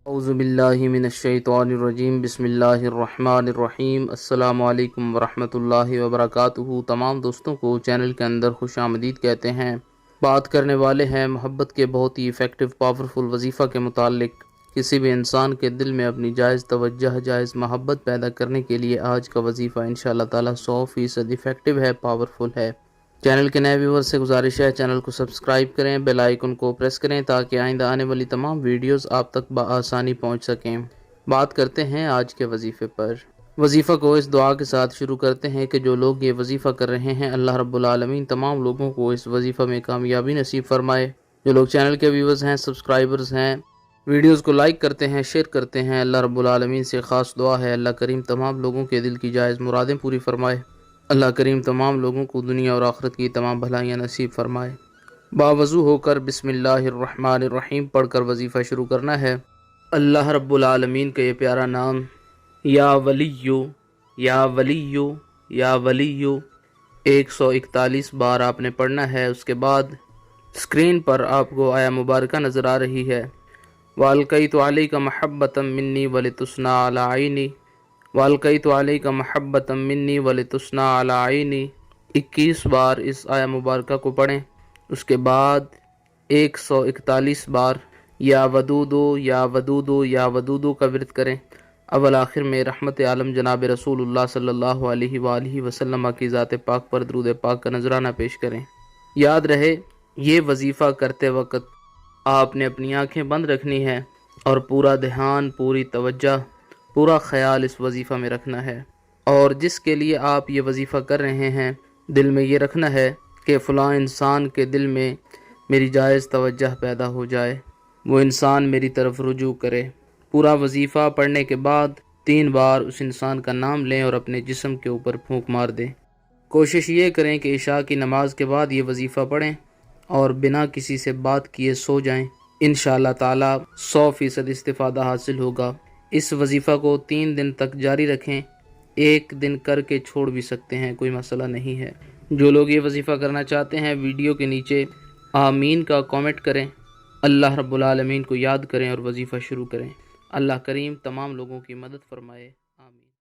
اعوذ باللہ من الشیطان الرجیم بسم اللہ الرحمن الرحیم السلام علیکم ورحمۃ اللہ وبرکاتہ۔ تمام دوستوں کو چینل کے اندر خوش آمدید کہتے ہیں۔ بات کرنے والے ہیں محبت کے بہت ہی ایفیکٹو پاورفل وظیفہ کے متعلق۔ کسی بھی انسان کے دل میں اپنی جائز توجہ جائز محبت پیدا کرنے کے لیے آج کا وظیفہ انشاءاللہ تعالی 100% ایفیکٹو ہے، پاورفل ہے۔ چینل کے نئے ویور سے گزارش ہے چینل کو سبسکرائب کریں، بیل آئیکن کو پریس کریں تاکہ آئندہ آنے والی تمام ویڈیوز آپ تک بآسانی پہنچ سکیں۔ بات کرتے ہیں آج کے وظیفے پر۔ وظیفہ کو اس دعا کے ساتھ شروع کرتے ہیں کہ جو لوگ یہ وظیفہ کر رہے ہیں اللہ رب العالمین تمام لوگوں کو اس وظیفہ میں کامیابی نصیب فرمائے۔ جو لوگ چینل کے ویورز ہیں، سبسکرائبرز ہیں، ویڈیوز کو لائک کرتے ہیں، شیئر کرتے ہیں، اللہ رب العالمین سے خاص دعا ہے اللہ کریم تمام لوگوں کے دل کی جائز مرادیں پوری فرمائے۔ اللہ کریم تمام لوگوں کو دنیا اور آخرت کی تمام بھلائیاں نصیب فرمائے۔ باوضو ہو کر بسم اللہ الرحمن الرحیم پڑھ کر وظیفہ شروع کرنا ہے۔ اللہ رب العالمین کا یہ پیارا نام یا ولیو یا ولیو یا ولیو 141 بار آپ نے پڑھنا ہے۔ اس کے بعد اسکرین پر آپ کو آیا مبارکہ نظر آ رہی ہے، وَأَلْقَيْتُ عَلَيْكَ مَحَبَّةً مِّنِّي وَلِتُصْنَعَ عَلَىٰ عَيْنِي وَأَلْقَيْتُ عَلَيْكَ مَحَبَّةً مِّنِّي وَلِتُصْنَعَ عَلَىٰ عَيْنِي 21 بار اس آیا مبارکہ کو پڑھیں۔ اس کے بعد 141 بار یا ودودو یا ودودو یا ودودو کا ورد کریں۔ اول آخر میں رحمت عالم جناب رسول اللہ صلی اللہ علیہ وآلہ وسلم کی ذات پاک پر درود پاک کا نذرانہ پیش کریں۔ یاد رہے یہ وظیفہ کرتے وقت آپ نے اپنی آنکھیں بند رکھنی ہے اور پورا دھیان، پوری توجہ، پورا خیال اس وظیفہ میں رکھنا ہے، اور جس کے لیے آپ یہ وظیفہ کر رہے ہیں دل میں یہ رکھنا ہے کہ فلاں انسان کے دل میں میری جائز توجہ پیدا ہو جائے، وہ انسان میری طرف رجوع کرے۔ پورا وظیفہ پڑھنے کے بعد 3 بار اس انسان کا نام لیں اور اپنے جسم کے اوپر پھونک مار دیں۔ کوشش یہ کریں کہ عشاء کی نماز کے بعد یہ وظیفہ پڑھیں اور بنا کسی سے بات کیے سو جائیں۔ انشاءاللہ تعالی 100% استفادہ حاصل ہوگا۔ اس وظیفہ کو 3 دن تک جاری رکھیں، 1 دن کر کے چھوڑ بھی سکتے ہیں، کوئی مسئلہ نہیں ہے۔ جو لوگ یہ وظیفہ کرنا چاہتے ہیں ویڈیو کے نیچے آمین کا کامنٹ کریں، اللہ رب العالمین کو یاد کریں اور وظیفہ شروع کریں۔ اللہ کریم تمام لوگوں کی مدد فرمائے۔